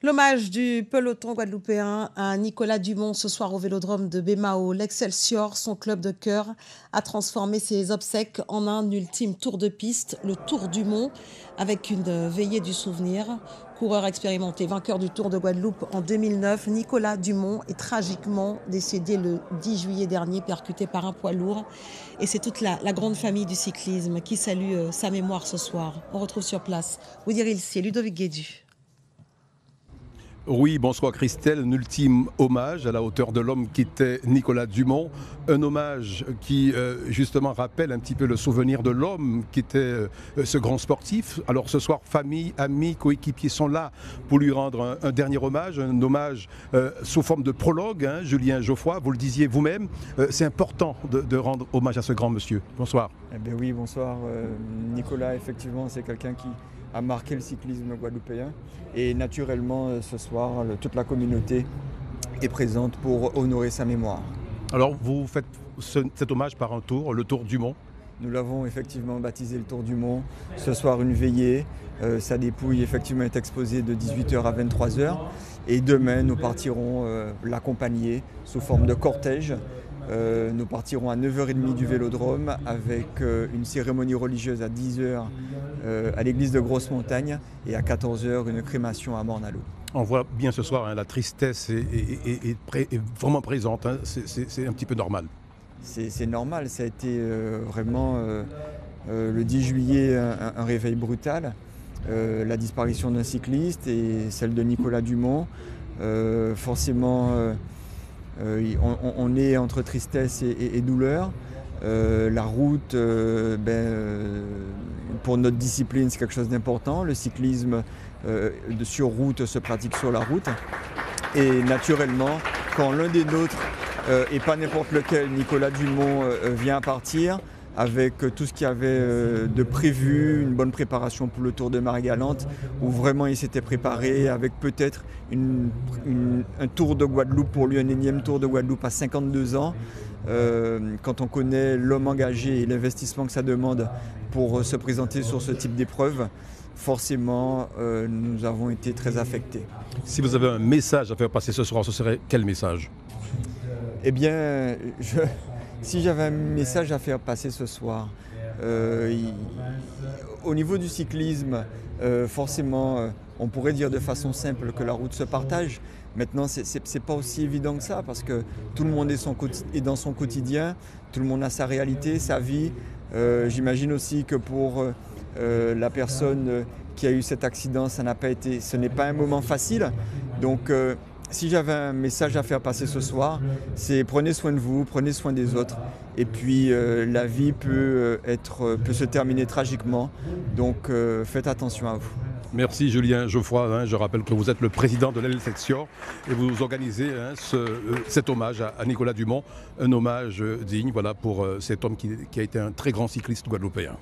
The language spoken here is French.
L'hommage du peloton guadeloupéen à Nicolas Dumont ce soir au Vélodrome de Bémao. L'Excelsior, son club de cœur, a transformé ses obsèques en un ultime tour de piste, le Tour Dumont, avec une veillée du souvenir. Coureur expérimenté, vainqueur du Tour de Guadeloupe en 2009, Nicolas Dumont est tragiquement décédé le 10 juillet dernier, percuté par un poids lourd. Et c'est toute la grande famille du cyclisme qui salue sa mémoire ce soir. On retrouve sur place Woudir Ilsi et Ludovic Guédu. Oui, bonsoir Christelle, un ultime hommage à la hauteur de l'homme qui était Nicolas Dumont, un hommage qui justement rappelle un petit peu le souvenir de l'homme qui était ce grand sportif. Alors ce soir, famille, amis, coéquipiers sont là pour lui rendre un dernier hommage, un hommage sous forme de prologue, hein, Julien Geoffroy, vous le disiez vous-même, c'est important de rendre hommage à ce grand monsieur. Bonsoir. Eh bien oui, bonsoir. Nicolas, effectivement, c'est quelqu'un qui a marqué le cyclisme guadeloupéen et naturellement ce soir toute la communauté est présente pour honorer sa mémoire. Alors vous faites cet hommage par un tour, le Tour Dumont. Nous l'avons effectivement baptisé le Tour Dumont. Ce soir une veillée, sa dépouille effectivement est exposée de 18h à 23h et demain nous partirons l'accompagner sous forme de cortège. Nous partirons à 9h30 du Vélodrome avec une cérémonie religieuse à 10h à l'église de Grosse-Montagne et à 14h une crémation à Morne-à-l'Eau. On voit bien ce soir, hein, la tristesse est vraiment présente, hein, c'est un petit peu normal. C'est normal, ça a été vraiment le 10 juillet un réveil brutal. La disparition d'un cycliste et celle de Nicolas Dumont, forcément on est entre tristesse et douleur. La route, pour notre discipline, c'est quelque chose d'important. Le cyclisme sur route se pratique sur la route. Et naturellement, quand l'un des nôtres, et pas n'importe lequel, Nicolas Dumont, vient à partir, avec tout ce qu'il y avait de prévu, une bonne préparation pour le Tour de Marie-Galante, où vraiment il s'était préparé avec peut-être un Tour de Guadeloupe pour lui, un énième Tour de Guadeloupe à 52 ans. Quand on connaît l'homme engagé et l'investissement que ça demande pour se présenter sur ce type d'épreuve, forcément nous avons été très affectés. Si vous avez un message à faire passer ce soir, ce serait quel message ? Eh bien, si j'avais un message à faire passer ce soir, au niveau du cyclisme, forcément, on pourrait dire de façon simple que la route se partage. Maintenant, c'est pas aussi évident que ça parce que tout le monde est dans son quotidien, tout le monde a sa réalité, sa vie. J'imagine aussi que pour la personne qui a eu cet accident, ce n'est pas un moment facile. Donc, si j'avais un message à faire passer ce soir, c'est prenez soin de vous, prenez soin des autres. Et puis la vie peut se terminer tragiquement. Donc faites attention à vous. Merci Julien Geoffroy, hein, je rappelle que vous êtes le président de l'Excelsior et vous organisez cet hommage à Nicolas Dumont, un hommage digne pour cet homme qui a été un très grand cycliste guadeloupéen.